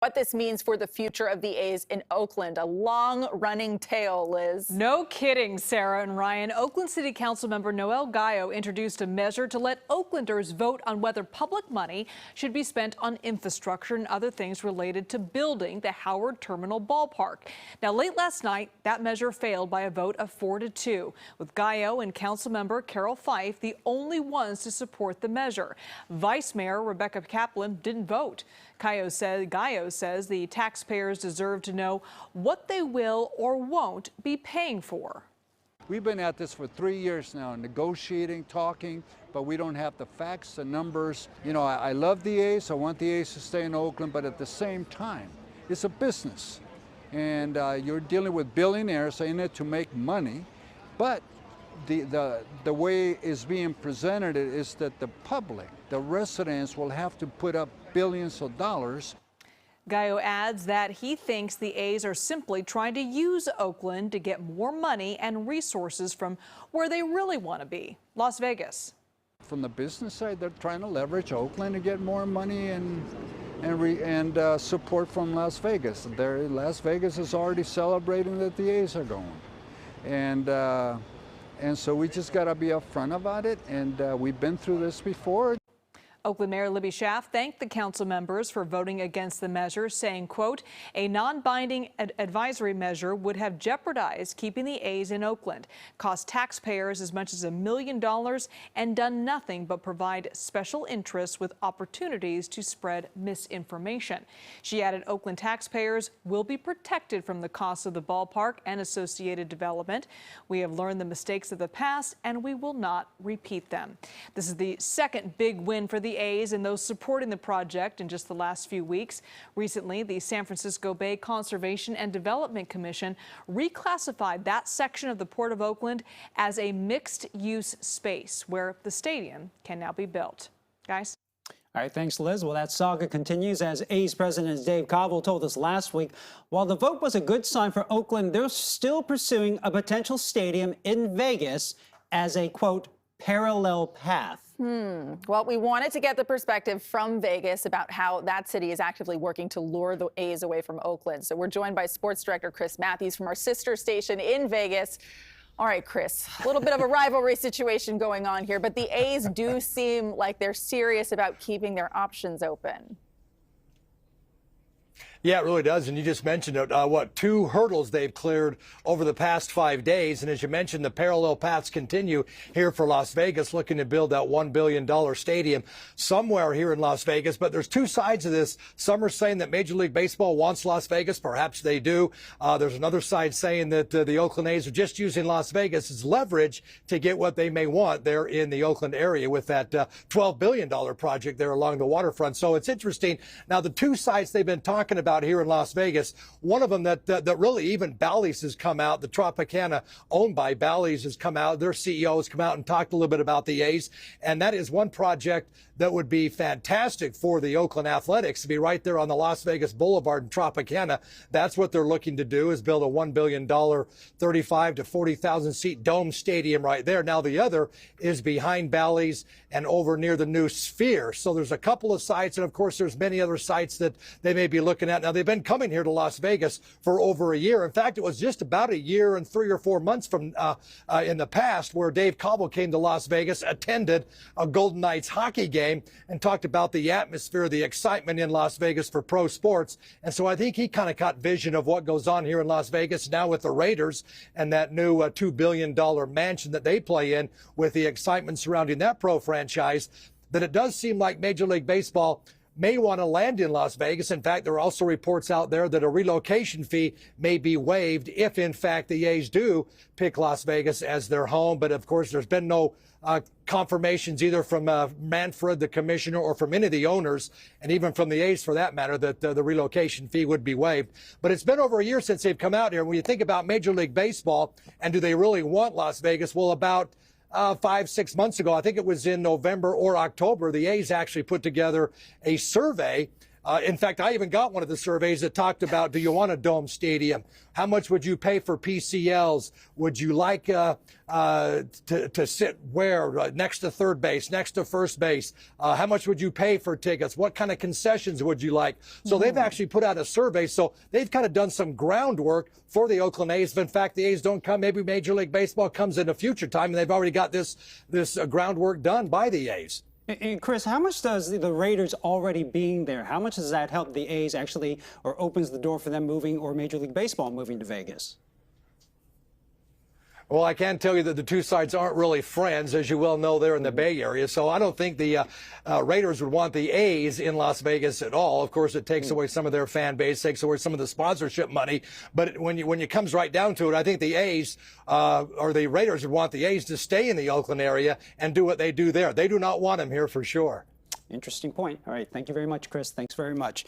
What this means for the future of the A's in Oakland, a long-running tale, Liz. No kidding, Sarah and Ryan. Oakland City Council member Noel Gallo introduced a measure to let Oaklanders vote on whether public money should be spent on infrastructure and other things related to building the Howard Terminal Ballpark. Now, late last night, that measure failed by a vote of 4-2, with Gallo and Councilmember Carol Fife the only ones to support the measure. Vice Mayor Rebecca Kaplan didn't vote. Gallo says the taxpayers deserve to know what they will or won't be paying for. We've been at this for 3 years now, negotiating, talking, but we don't have the facts, the numbers. You know, I love the A's. I want the A's to stay in Oakland, but at the same time, it's a business. And you're dealing with billionaires in it to make money, but the way it's being presented is that the public, the residents, will have to put up billions of dollars. Gallo adds that he thinks the A's are simply trying to use Oakland to get more money and resources from where they really want to be, Las Vegas. From the business side, they're trying to leverage Oakland to get more money and support from Las Vegas. Las Vegas is already celebrating that the A's are going. And so we just got to be upfront about it, and we've been through this before. Oakland Mayor Libby Schaaf thanked the council members for voting against the measure, saying, quote, a non-binding advisory measure would have jeopardized keeping the A's in Oakland, cost taxpayers as much as $1 million, and done nothing but provide special interests with opportunities to spread misinformation. She added Oakland taxpayers will be protected from the costs of the ballpark and associated development. We have learned the mistakes of the past, and we will not repeat them. This is the second big win for the A's and those supporting the project in just the last few weeks. Recently, the San Francisco Bay Conservation and Development Commission reclassified that section of the Port of Oakland as a mixed-use space where the stadium can now be built. Guys? All right, thanks, Liz. Well, that saga continues. As A's president Dave Kaval told us last week, while the vote was a good sign for Oakland, they're still pursuing a potential stadium in Vegas as a, quote, parallel path. Well, we wanted to get the perspective from Vegas about how that city is actively working to lure the A's away from Oakland. So we're joined by sports director Chris Matthews from our sister station in Vegas. All right, Chris, a little bit of a rivalry situation going on here, but the A's do seem like they're serious about keeping their options open. Yeah, it really does. And you just mentioned it. 2 hurdles they've cleared over the past 5 days. And as you mentioned, the parallel paths continue here for Las Vegas, looking to build that $1 billion stadium somewhere here in Las Vegas. But there's 2 sides of this. Some are saying that Major League Baseball wants Las Vegas. Perhaps they do. There's another side saying that the Oakland A's are just using Las Vegas as leverage to get what they may want there in the Oakland area with that $12 billion project there along the waterfront. So it's interesting. Now, the 2 sites they've been talking about here in Las Vegas, one of them that really even Bally's has come out, the Tropicana owned by Bally's has come out, their CEO has come out and talked a little bit about the A's, and that is one project that would be fantastic for the Oakland Athletics to be right there on the Las Vegas Boulevard in Tropicana. That's what they're looking to do, is build a $1 billion, 35 to 40,000 seat dome stadium right there. Now the other is behind Bally's and over near the new Sphere. So there's a couple of sites, and of course there's many other sites that they may be looking at. Now they've been coming here to Las Vegas for over a year. In fact, it was just about a year and 3 or 4 months from in the past where Dave Kaval came to Las Vegas, attended a Golden Knights hockey game, and talked about the atmosphere, the excitement in Las Vegas for pro sports. And so I think he kind of caught vision of what goes on here in Las Vegas now with the Raiders and that new $2 billion mansion that they play in, with the excitement surrounding that pro franchise, that it does seem like Major League Baseball may want to land in Las Vegas. In fact, there are also reports out there that a relocation fee may be waived if, in fact, the A's do pick Las Vegas as their home. But, of course, there's been no confirmations either from Manfred, the commissioner, or from any of the owners, and even from the A's for that matter, that the relocation fee would be waived. But it's been over a year since they've come out here. When you think about Major League Baseball and do they really want Las Vegas, well, about 5-6 months ago, I think it was in November or October, the A's actually put together a survey In fact, I even got one of the surveys that talked about, do you want a dome stadium? How much would you pay for PCLs? Would you like to sit where? Next to third base, next to first base? How much would you pay for tickets? What kind of concessions would you like? So they've actually put out a survey. So they've kind of done some groundwork for the Oakland A's. If in fact the A's don't come, maybe Major League Baseball comes in a future time, and they've already got this groundwork done by the A's. And Chris, how much does the Raiders already being there, how much does that help the A's actually, or opens the door for them moving, or Major League Baseball moving to Vegas? Well, I can tell you that the two sides aren't really friends, as you well know, there in the Bay Area. So I don't think the Raiders would want the A's in Las Vegas at all. Of course, it takes away some of their fan base, takes away some of the sponsorship money. But when it comes right down to it, I think the A's or the Raiders would want the A's to stay in the Oakland area and do what they do there. They do not want them here for sure. Interesting point. All right. Thank you very much, Chris. Thanks very much.